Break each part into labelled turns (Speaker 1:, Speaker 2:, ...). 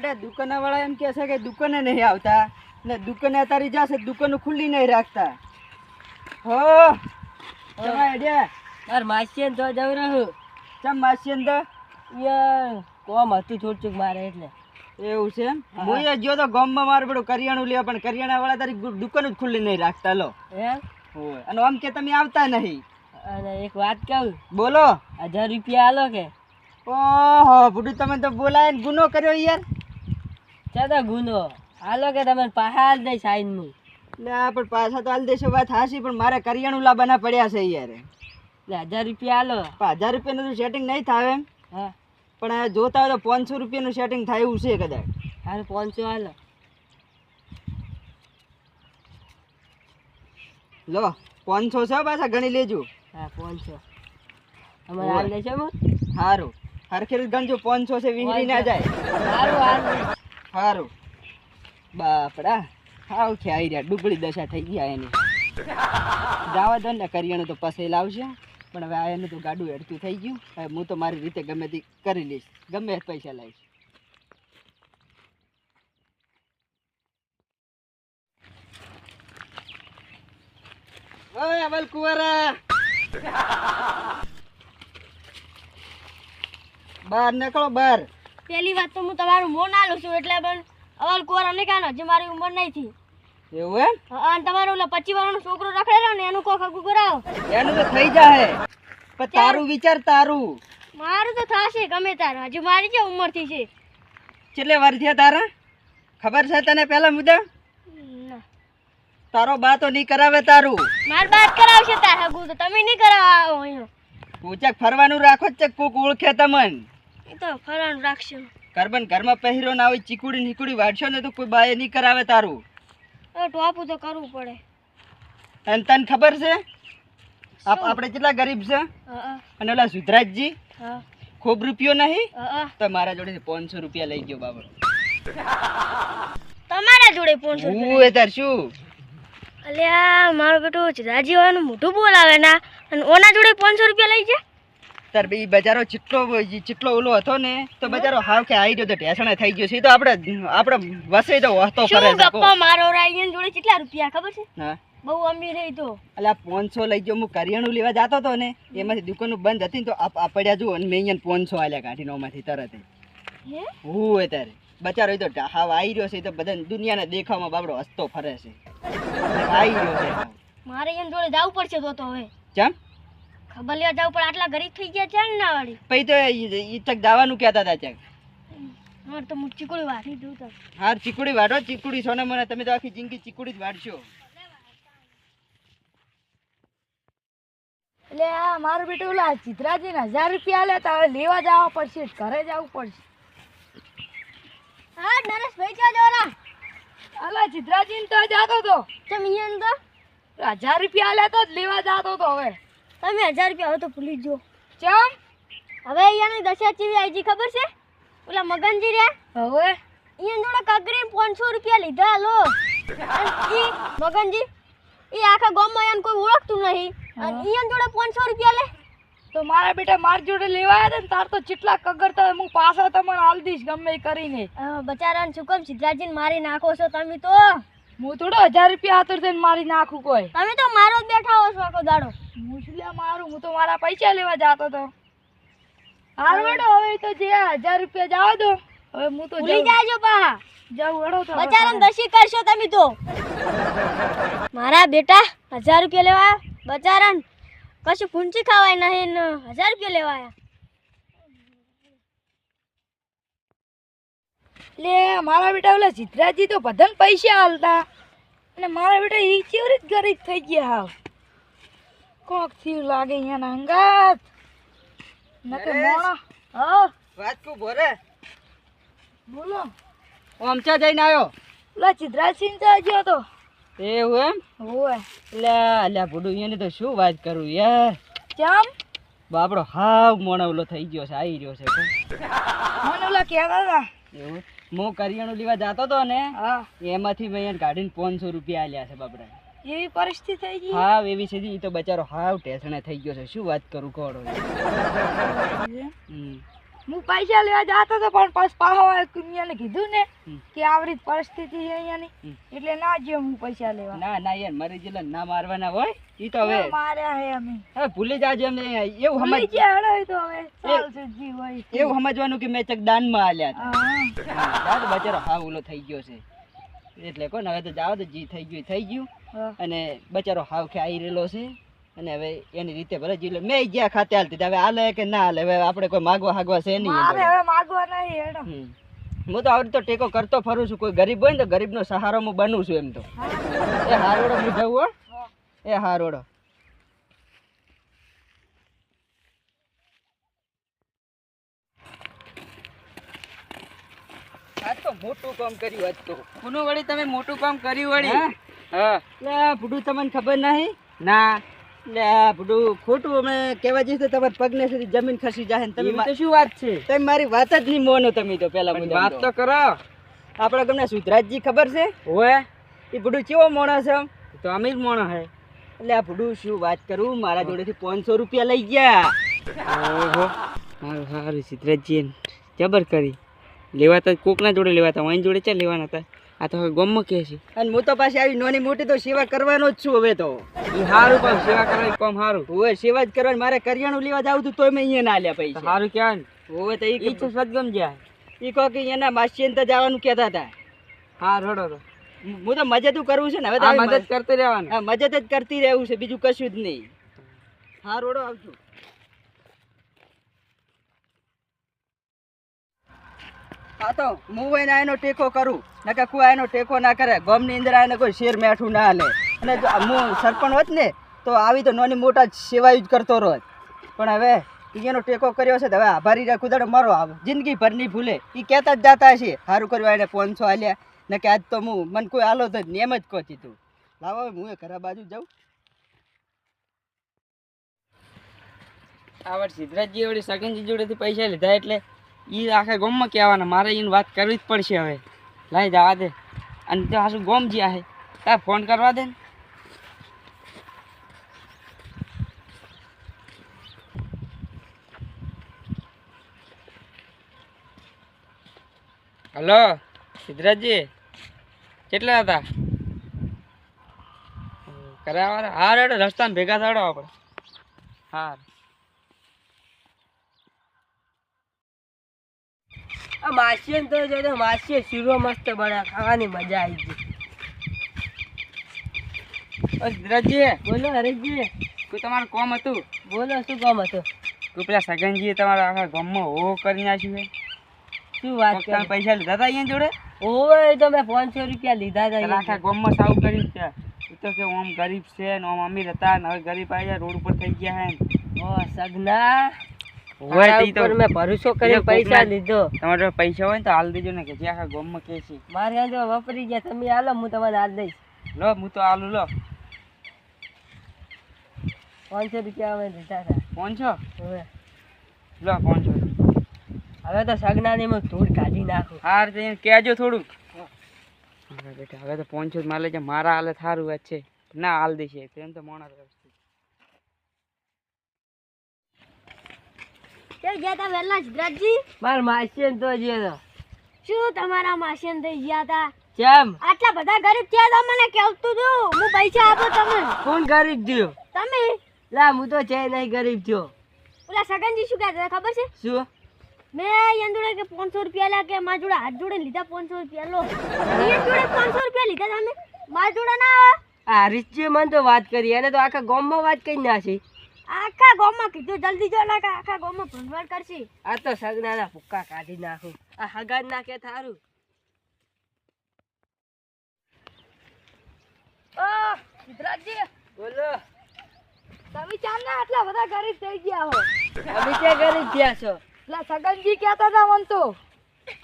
Speaker 1: બેટા દુકાનવાળા એમ કહે છે કે દુકાને નહીં આવતા ને દુકાને તારી જશે દુકાન ખુલ્લી નહીં રાખતા. હો તમે એડિયા
Speaker 2: માર માસી તો જવું રહ્યું.
Speaker 1: ચમ માસી અંદર
Speaker 2: યાર કોમ હતું થોડુંક મારે એટલે
Speaker 1: એવું છે એમ. હું એ ગયો તો ગામમાં મારું બધું કરિયાણું લેવા પણ કરિયાણા વાળા તારી દુકાન જ ખુલ્લી નહીં રાખતા. લો
Speaker 2: એમ
Speaker 1: હોય અને આમ કે તમે આવતા નહીં.
Speaker 2: અને એક વાત કહું,
Speaker 1: બોલો.
Speaker 2: 1000 રૂપિયા આલો કે.
Speaker 1: ઓહો બુડું તમે તો બોલાય ને ગુનો કર્યો યાર.
Speaker 2: ચાલો ગુનો હાલો કે તમે પહાડ દઈ સાઈન નું.
Speaker 1: ના પણ પાછા તો હાલ દેશો વાત હાસી પણ મારે કરિયાણું લાવવાના પડ્યા છે યાર.
Speaker 2: એટલે 1000 રૂપિયા આલો.
Speaker 1: 1000 રૂપિયાનું તો સેટિંગ નહીં થાય એમ.
Speaker 2: હા
Speaker 1: પણ જોતા હોય તો 500 રૂપિયાનું સેટિંગ થાય એવું છે કદાચ.
Speaker 2: હાલ 500 હાલો.
Speaker 1: લો 500 છે પાછા ગણી લેજો.
Speaker 2: હા 500 અમારે હાલ દેશે મો.
Speaker 1: સારું હરખેર ગણજો 500 છે વિહરી ના જાય.
Speaker 2: સારું હાલ
Speaker 1: સારું બાપડા હાવ કે આવી રહ્યા ડુબળી દશા થઈ ગયા એની. જવા દો ને કરિયાણું તો પછી લાવશે પણ હવે આ એનું તો ગાડું હેડતું થઈ ગયું. હવે હું તો મારી રીતે ગમે તે કરી લઈશ ગમે પૈસા લાવીશ. ઓય અમલ કુંવરા બહાર નીકળો બહાર.
Speaker 3: પેલી વાત તો હું તમારું મોં નાલું છું એટલે પણ અવલ કુંવર અને કાનો હજી મારી ઉંમર નહીં થઈ.
Speaker 1: એવું એમ.
Speaker 3: અને તમારો ઓલો 25 વર્ષનો છોકરો રખડેલો ને એનું કોક હગું કરાવો.
Speaker 1: એનું તો થઈ જાય પણ તારું વિચાર તારું.
Speaker 3: મારું તો થશે ગમે તાર હજુ મારી જે ઉંમર થઈ છે.
Speaker 1: કેટલે વાર થયા તારા ખબર છે તને? પેલા મુદ્દા
Speaker 3: ના
Speaker 1: તારો બા તો નહીં કરાવે તારું.
Speaker 3: માર બાત કરાવશે તાર હગું તો તમે નહીં કરાવો અહીંયા.
Speaker 1: પૂછક ફરવાનું રાખો જ કોક ઓળખે તમન.
Speaker 3: એ તો ફરવાનું રાખશું.
Speaker 1: કરબન ઘરમાં પહેરો ના હોય ચીકુડી નીકુડી વાળશો ને તો કોઈ બાએ નહીં કરાવે તારું.
Speaker 3: ટોપું તો કરવું પડે.
Speaker 1: અને તને ખબર છે આપણે કેટલા ગરીબ છે? અને ઓલા સુધરાજજી ખૂબ રૂપિયો નહીં તો મારા જોડે 500 રૂપિયા લઈ ગયો બાબા.
Speaker 3: તમારા જોડે 500
Speaker 1: હું એ તાર શું
Speaker 3: અલ્યા મારો બેટો રાજી હોવાનું મોઢું બોલાવે ના અને ઓના જોડે 500 રૂપિયા લઈ જાય.
Speaker 1: તાર બી બજારો ચીટલો ઓલો હતો ને તો બજારો હાવ કે આવી ગયો તો ઢેસણા થઈ ગયો છે. તો આપણે વસે તો વસતો ફરે
Speaker 3: શું ગપ્પા મારો રાઈયન જોડે કેટલા રૂપિયા ખબર છે?
Speaker 1: હા
Speaker 3: બહુ અમીર હે તો.
Speaker 1: અલ્યા 500 લઈ ગયો. હું કરિયાણું લેવા જતો હતો ને એમાંથી દુકાનો બંધ હતી ને તો આ પડ્યા જુઓ અને મેં અહીંયા 500 આલ્યા કાઢીને ઓમાંથી તરત.
Speaker 3: હે
Speaker 1: હું એ તારે બચારો એ તો હાવ આવી રહ્યો છે. તો બધા દુનિયાને દેખાવમાં બાબડો હસતો ફરે છે. આવી રહ્યો છે.
Speaker 3: મારે એમ જોડે જવું પડશે તો હવે.
Speaker 1: ચમ
Speaker 3: ખબર લેવા જવું પણ આટલા ગરીબ થઈ ગયા છે ને ના વાળી.
Speaker 1: પછી તો ઈ ચક દાવાનું કહેતા હતા ચક.
Speaker 3: મારે તો ચીકુડી વાટી દઉં તો.
Speaker 1: હાર ચીકુડી વાટો ચીકુડી સોને મને તમે તો આખી જિંદગી ચીકુડી જ વાટશો.
Speaker 2: એટલે આ મારું બેટું ઓલા ચિત્રાજીને 1000 રૂપિયા આલે તો હવે લેવા જવા પડશે, ઘરે જવું પડશે.
Speaker 3: હા નરેશભાઈ ક્યાં જોરા?
Speaker 2: અલા ચિત્રાજીને તો જાતો તો
Speaker 3: તમે અહીંયા તો
Speaker 2: 1000 રૂપિયા આલે તો જ લેવા જાતો તો. હવે
Speaker 3: તમે 1000 રૂપિયા હવે તો ભૂલી જો.
Speaker 2: ચમ
Speaker 3: હવે અહીંયાની દશા ચીવી આઈજી ખબર છે? ઓલા મગનજી રે
Speaker 2: હવે
Speaker 3: અહીંયા જોડે કગરી 500 રૂપિયા લીધા હાલો. ઈ મગનજી ઈ આખા ગામમાં એમ કોઈ ઓળખતું નહીં અને અહીંયા જોડે 500 રૂપિયા લે.
Speaker 2: તો મારા બેટા માર જોડે લેવા આવ્યા ને તાર તો ચીટલા કગરતા હું પાછા તમને આલ દઈશ ગમે એ કરીને.
Speaker 3: બચારાને શું કેમ સિદ્ધાર્થજીને મારી નાખો છો તમે તો?
Speaker 2: હું થોડો 1000 રૂપિયા હાથર થઈને મારી નાખું કોઈ.
Speaker 3: તમે તો મારો જ બેઠા હો છો આખો દાડો.
Speaker 2: હું શું લે મારું? હું તો મારા પૈસા લેવા જાતો તો. હાર બેટો હવે તો જે 1000 રૂપિયા જાવ દો. હવે હું તો
Speaker 3: ભૂલી જાજો પા.
Speaker 2: જાવ વડો તો
Speaker 3: બચારાને દશી કરશો તમે તો. મારા બેટા 1000 રૂપિયા લેવા બચારાને કશું ફૂંચી ખાવાય નહીં ને 1000 રૂપિયા લેવાયા.
Speaker 2: લે મારા બેટા ઓલા ચિત્રાજી તો બધાને પૈસા હાલતા અને મારા બેટા ઈ ચેવરી જ ગરીબ થઈ ગયા. હાવ કોક થયું લાગે અહીંયા હંગાત નકે મોણા. હા
Speaker 1: વાત કો બોરે
Speaker 2: બોલો.
Speaker 1: ઓમચા જઈને આવ્યો.
Speaker 2: ઓલા ચિત્રાજી ને ગયો તો.
Speaker 1: એવું એમ?
Speaker 2: ઓય
Speaker 1: અલ્યા ભૂડું અહીંયાની તો શું વાત કરું યાર.
Speaker 2: ચમ
Speaker 1: બાપડો હાવ મોણવલો થઈ ગયો છે. આવી રહ્યો છે
Speaker 2: મને ઓલા કહેતા હતા.
Speaker 1: એવું હું કરિયાણું લેવા જતો હતો ને
Speaker 2: હા
Speaker 1: એમાંથી મેં અહીંયા કાઢીને 500 રૂપિયા આલ્યા છે બાપડા.
Speaker 2: એવી પરિસ્થિતિ થઈ ગઈ.
Speaker 1: હાવ એવી છે. ઈ તો બચારો હાવ ટેસણે થઈ ગયો છે. શું વાત કરું કોડો.
Speaker 2: હું પૈસા લેવા જતો હતો પણ પછી પાહવા કુનિયાને કીધું ને કે આવરી પરિસ્થિતિ છે અહીંયાની એટલે ના ગયો હું પૈસા લેવા.
Speaker 1: ના ના યાર મરી જેલા ના મારવાના હોય ઈ તો હવે
Speaker 2: માર્યા હે અમે.
Speaker 1: હવે ભૂલી જાજો એમને એવું
Speaker 2: ભૂલી
Speaker 1: સમજ
Speaker 2: ગયા હળો તો હવે ચાલશે જી હોય તે.
Speaker 1: એવું સમજવાનું કે મેં ચક દાનમાં આલ્યા
Speaker 2: હા.
Speaker 1: હતા તો બચારો હા ઓલો થઈ ગયો છે એટલે કોને હવે તો જાવ તો જી થઈ ગયું
Speaker 2: હા.
Speaker 1: અને બચારો હાવ કે આવી રહેલો છે અને હવે એની રીતે ભલે જીલે મેં ગયા ખાતે હાલતી હવે હાલે કે ના હાલે હવે આપણે કોઈ માગવા હાગવા છે નહીં
Speaker 2: મારે હવે માગવા નહીં હેડો.
Speaker 1: હું તો આવી તો ટેકો કરતો ફરું છું કોઈ ગરીબ હોય ને તો ગરીબનો સહારો હું બનું છું એમ તો એ હારોડો હું જવું હો એ હારોડો આજ તો મોટું કામ કર્યું આજ તો
Speaker 4: કોનું વળી તમે મોટું કામ કર્યું વળી?
Speaker 1: હા?
Speaker 4: હા.
Speaker 1: લે ભૂડું તમને ખબર નહીં
Speaker 4: ના
Speaker 1: લે ભૂડું ખોટું અમે કહેવા જઈશ તો તમારા પગને સુધી જમીન ખસી જાય ને તમે
Speaker 4: એવી તો શું વાત છે?
Speaker 1: તમે મારી વાત જ નહીં મોનો તમે તો પેલા
Speaker 4: પણ
Speaker 1: મુદ્દા
Speaker 4: વાત તો કરો.
Speaker 1: આપણા ગામના સુધરાજજી ખબર છે
Speaker 4: ઓય
Speaker 1: એ ભૂડું કેવો માણસ છે આમ?
Speaker 4: તો અમીર મોણો હે.
Speaker 1: એટલે આ ભૂડું શું વાત કરું મારા જોડેથી 500 રૂપિયા લઈ ગયા.
Speaker 4: ઓહો હારું હારું સિદ્ધરાજજી જબર કરી. લેવાતા કોકના જોડે લેવાતા વાઈન જોડે ચા લેવાના હતા? આ તો હવે ગમમાં કે છે.
Speaker 1: અને હું તો પાછી આવી નાની મોટી તો સેવા કરવાનો જ છું હવે તો.
Speaker 4: એ હારું પણ સેવા કરવાની કોમ હારું.
Speaker 1: હવે સેવા જ કરવાની મારે કરિયાણું લેવા જાવ તું તોય મેં અહીંયા ના લ્યા
Speaker 4: તો
Speaker 1: પૈસા.
Speaker 4: હારું કહેવાય ને.
Speaker 1: હવે તો
Speaker 4: ઈ તો સદગમ જાય.
Speaker 1: ઈ કહો કે એના માસીને તો જવાનું કહેતા હતા.
Speaker 4: હા રડો તો.
Speaker 1: હું તો મદદ કરવું છે ને હવે તો
Speaker 4: આ
Speaker 1: આવી
Speaker 4: મદદ કરતી રહેવાનું.
Speaker 1: હા મદદ જ કરતી રહેવું છે બીજું કશું જ નહીં. હા રોડો આવજો. હા તો હું એને એનો ટેકો કરું નકર કોઈ એનો ટેકો ના કરે ગામની અંદર આને કોઈ શેર મેઠું ના હાલે અને જો હું સરપંચ હોત ને તો આવી તો નાની મોટા સેવા જ કરતો રોત પણ હવે એનો ટેકો કર્યો છે તો હવે આભારી રાખું દાડો મારો જિંદગી ભર નહીં ભૂલે એ કહેતા જ જાતા હશે સારું કર્યું એને 500 આલ્યા ને કે આજ તો હું મને કોઈ આલો તો જ એમ જ કહું તું લાવો હવે હું એ ઘરા બાજુ જાઉં.
Speaker 4: આ વર્ષ સિદ્ધરાજજી વળી સગનજી જોડેથી પૈસા લીધા એટલે ઈ આખા ગામમાં કહેવાના મારે એને વાત કરવી જ પડશે હવે. લાઈ જવા દે. અને તો હાસુ ગામ જ્યાં હે તાર ફોન કરવા દે ને. હલો સિદ્ધરાજજી કેટલા હતા? કરાવવા હા રેડો રસ્તામાં ભેગા થાડો આપણે. હા
Speaker 1: આ માસીએ તો જો માસીએ શીરો મસ્ત બન્યા ખાવાની મજા આવી ગઈ.
Speaker 4: સિદ્ધરાજજી
Speaker 1: બોલો હરેશજી
Speaker 4: કોઈ તમારું કોમ હતું?
Speaker 1: બોલો શું કામ હતું?
Speaker 4: કોઈ પેલા સગનજીએ તમારા આખા ગામમાં હો કરી નાખ્યું છે.
Speaker 1: શું વાત
Speaker 4: તમે
Speaker 1: કરી?
Speaker 4: પૈસા લીધા હતા અહીંયા જોડે?
Speaker 1: ઓય તો મેં 500 રૂપિયા લીધા
Speaker 4: પેલા આખા ગામમાં સાવ કર્યું છે. એ તો કે ઓમ ગરીબ છે ને ઓમ અમીર હતા ને હવે ગરીબ આવ્યા રોડ ઉપર થઈ ગયા હે ને.
Speaker 1: ઓ સગના
Speaker 4: હોય તો ઈ તો
Speaker 1: મેં ભરોસો
Speaker 4: કરીને
Speaker 1: કરીને
Speaker 4: પૈસા
Speaker 1: પૈસા લીધો.
Speaker 4: તમારા જોડે પૈસા હોય ને તો હાલ દેજો ને કે જે આખા ગામમાં કે છે.
Speaker 1: મારે આ જો વપરી ગયા તમે હાલો હું તમને હાલ દઈશ.
Speaker 4: લો હું તો આલું લો
Speaker 1: 500 રૂપિયા અમે લીધા હતા.
Speaker 4: 500
Speaker 1: હવે
Speaker 4: લો 500.
Speaker 1: હવે તો સગનાની હું ધૂળ કાઢી નાખું.
Speaker 4: હાર તો એને કહેજો થોડુંક. હા બેટા હવે તો 500 માલે છે મારા હાલે સારું વાત છે ના હાલ દેશે એમ તો મોણા વ્યવસ્થિત.
Speaker 3: ક્યાં ગયા તા વહેલા સિદ્ધરાજજી?
Speaker 1: માર માસીએ તો જે તો
Speaker 3: શું તમારા માસીન થઈ ગયા તા?
Speaker 1: કેમ
Speaker 3: આટલા બધા ગરીબ થયા તો મને કહેતું તું હું પૈસા આપો તમને.
Speaker 1: કોણ ગરીબ થયો?
Speaker 3: તમે
Speaker 1: લા હું તો છે નહીં ગરીબ થયો.
Speaker 3: ઓલા સગનજી શું કહેતા હતા ખબર છે?
Speaker 1: શું
Speaker 3: મેં એન જોડે કે 500 રૂપિયા લા કે મારા જોડે હાથ જોડે લીધા 500 રૂપિયા લો. એન જોડે 500 રૂપિયા લીધા તમે મારા જોડે ના આવે.
Speaker 1: આ રીચે મને તો વાત કરી એને તો આખા ગામમાં વાત કરી નાખી.
Speaker 3: આખા ગામમાં કીધું જલ્દી જો ના આખા ગામમાં ભંડવાડ કરશી.
Speaker 1: આ તો સગનાના ભૂક્કા કાઢી નાખું. આ હગાન નાખે થારું.
Speaker 2: સિદ્ધરાજજી
Speaker 1: બોલો
Speaker 2: તમે ચાંદના આટલા બધા ગરીબ થઈ ગયા હો.
Speaker 1: અમે ક્યાં ગરીબ થયા છો?
Speaker 2: પેલા સગનજી કહેતા હતા મન તો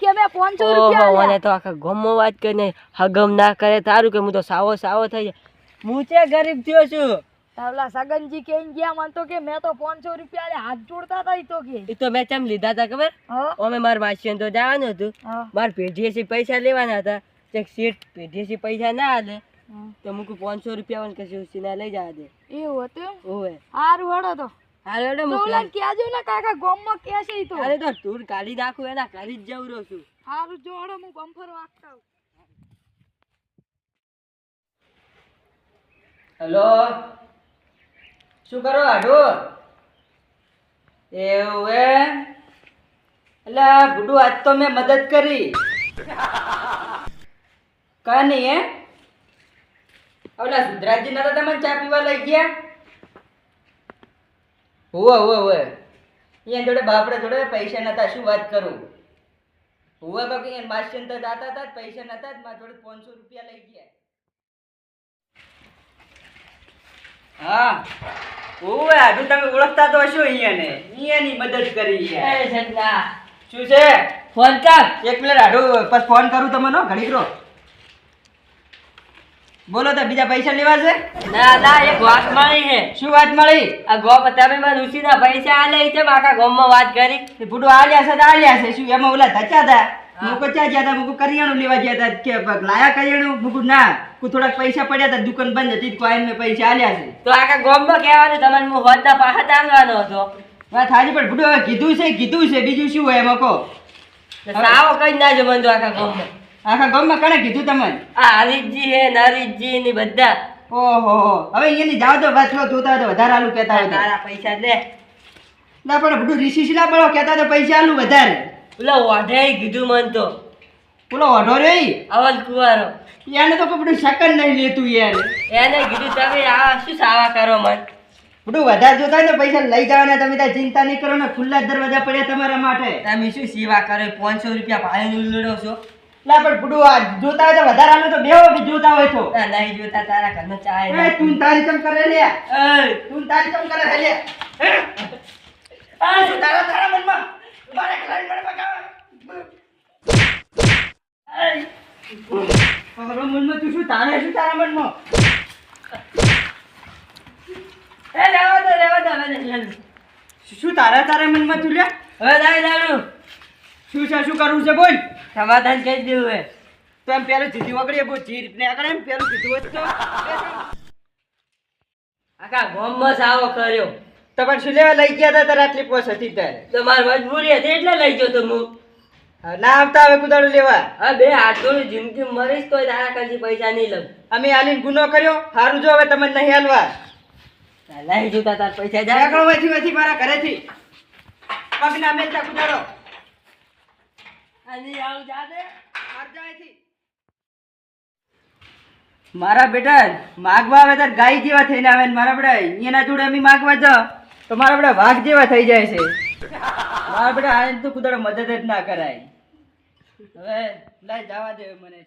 Speaker 2: કે મેં 500
Speaker 1: ઓહો
Speaker 2: રૂપિયા
Speaker 1: મને
Speaker 2: આલ્યા.
Speaker 1: તો આખા ગામમાં વાત કરીને હગમ ના કરે તારું કે હું તો સાવો સાવો થઈ જાય. હું છે ગરીબ થયો છું.
Speaker 2: પેલા સગનજી કહીને ગયા મન તો કે મેં તો 500 રૂપિયા આલ્યા. હાથ જોડતા હતા ઈ તો કે
Speaker 1: એ તો મેં ચમ લીધા હતા ખબર?
Speaker 2: હા
Speaker 1: અમે મારા માસીને તો જવાનું હતું.
Speaker 2: હા
Speaker 1: મારા પેઢીએથી પૈસા લેવાના હતા. તે શેઠ પેઢીએથી પૈસા ના આલે તો મૂકું 500 રૂપિયા કશું ઉસીના લઈ જવા દે.
Speaker 2: એવું હતું.
Speaker 1: ઓવે
Speaker 2: સારું હળો તો
Speaker 4: હારે હેડો
Speaker 2: તો ઓલા કહેજો ને કાકા ગામમાં કે છે ઈ તો
Speaker 4: અરે તો ટૂર કાઢી નાખું એના ઘરે જ જવું રહ્યો છું.
Speaker 2: હારું જોડો હું બમ્પર વાગતા આવું.
Speaker 1: હેલો, શું કરો આઢો? એવું એમ? એટલે ગુડુ આજ તો મેં મદદ કરી કા નહીં હે? ઓલા સિદ્ધરાજજી નતા તમને ચા પીવા લઈ ગયા? હોવે અહીંયા જોડે બાપડા જોડે પૈસા નતા, શું વાત કરું. હોવે બાકી અહીંયા માસ્ટર તો જાતા હતા, પૈસા નતા જ, મારા જોડે 500 રૂપિયા લઈ ગયા. હા ઓવે આડું તમે ઓળખતા તો હશો અહીંયાની મદદ કરી યાર.
Speaker 4: એ સગના
Speaker 1: શું છે?
Speaker 4: ફોન કર.
Speaker 1: એક મિનિટ આડું પછી ફોન કરું તમને હો, ઘડીક રહો. બોલો તો બીજા પૈસા લેવા છે?
Speaker 4: ના ના એક વાત મળી હે.
Speaker 1: શું વાત મળી?
Speaker 4: આ ગોમ તમે મને ઉસીના પૈસા આલે છે આખા ગામમાં વાત કરી.
Speaker 1: તે બુડો આલ્યા છે તો આલ્યા છે, શું એમાં ઓલા ધચ્યા હતા? મુકો ચા ગયા હતા, મુકો કરિયાણું લેવા ગયા હતા કે લાયા કરિયાણું? મુકુ ના, થોડાક પૈસા પડ્યા હતા, દુકાન બંધ હતી, કોઈને મેં પૈસા આલ્યા છે.
Speaker 4: તો આખા ગામમાં કહેવાનું તમને હું હોદના પાહત આલવાનો હતો.
Speaker 1: વાત હાજી, પણ બુડો કીધું છે બીજું શું હોય એમાં કહો?
Speaker 4: સાવો કઈ ના જો મને તો આખા ગામમાં.
Speaker 1: આખા ગામમાં કોણે કીધું તમને?
Speaker 4: આ હરીશજી હે નરીશજી ની બધા.
Speaker 1: ઓહો, હવે અહીંયાની જાવ તો વાત લો, જોતા હોય તો વધારે આલુ કહેતા હોય તો.
Speaker 4: તારા પૈસા લે.
Speaker 1: ના પણ બધું રિશી શીલા બળો કહેતા તો પૈસા આલુ વધારે.
Speaker 4: પેલો વાઢે કીધું મન તો
Speaker 1: બોલો ઓઢો રે
Speaker 4: અવલ કુવારો
Speaker 1: એને તો કોઈ બધું શકન નહીં લેતું યાર.
Speaker 4: એને કીધું તમે આ શું સાવા કરો મન.
Speaker 1: બધું વધારે જોતા હોય ને પૈસા લઈ જવાના, તમે ત્યાં ચિંતા નહીં કરો ને, ખુલ્લા જ દરવાજા પડ્યા તમારા માટે.
Speaker 4: તમે શું સેવા કરો 500 રૂપિયા ભાડે લડો છો.
Speaker 1: ના પણ બધું આ જોતા હોય તો વધારે આલુ તો બેહો કે જોતા હોય તો.
Speaker 4: ના નહીં જોતા તારા ઘરનો ચાય
Speaker 1: એ
Speaker 4: ના.
Speaker 1: તું તારી ચમ કરે લે,
Speaker 4: એ
Speaker 1: તું તારી ચમ કરે લે. આ શું તારા મનમાં મારે કલાઈ મને બગાવે. મારા મનમાં તું શું તારે શું તારા મનમાં?
Speaker 4: એ રહેવા દો હવે નહીં.
Speaker 1: શું તારા મનમાં તું લે?
Speaker 4: હવે નહીં લાડુ
Speaker 1: શું છે, શું કરવું છે બોલ?
Speaker 4: સમાધાન કરી દેવું હે.
Speaker 1: તો એમ પેલું જીધી વગડી બહુ જીર ને આગળ એમ પેલું કીધું હોત તો
Speaker 4: આખા ગામમાં સાવો કર્યો.
Speaker 1: તો પણ શું લેવા લઈ ગયા હતા તારે આટલી પોસ હતી ત્યારે?
Speaker 4: તો મારી મજબૂરી હતી એટલે લઈ ગયો તો હું.
Speaker 1: હા, ના આવતા હવે કુદાડું લેવા.
Speaker 4: હા બે હાથોની જિંદગી મરીશ તોય તારા કરતી પૈસા નહીં લઉં.
Speaker 1: અમે આલીને ગુનો કર્યો, સારું જો હવે તમને નહીં હાલવા.
Speaker 4: નહીં જોતા તાર પૈસા જાય.
Speaker 1: નીકળો અહીંથી મારા ઘરેથી. પગ ના મેલતા કુદાડો.
Speaker 4: અને આવું જાદે
Speaker 1: મારજા અહીંથી. મારા બેટા માગવા આવે ત્યારે ગાય જેવા થઈને આવે ને મારા બેટા અહીંયાના જોડે અમે માગવા જાઓ તો મારા બેટા વાઘ જેવા થઈ જાય છે. મારા બેટા આને તો કુદાડો મદદ જ ના કરાય. હવે લાય જવા દે મને.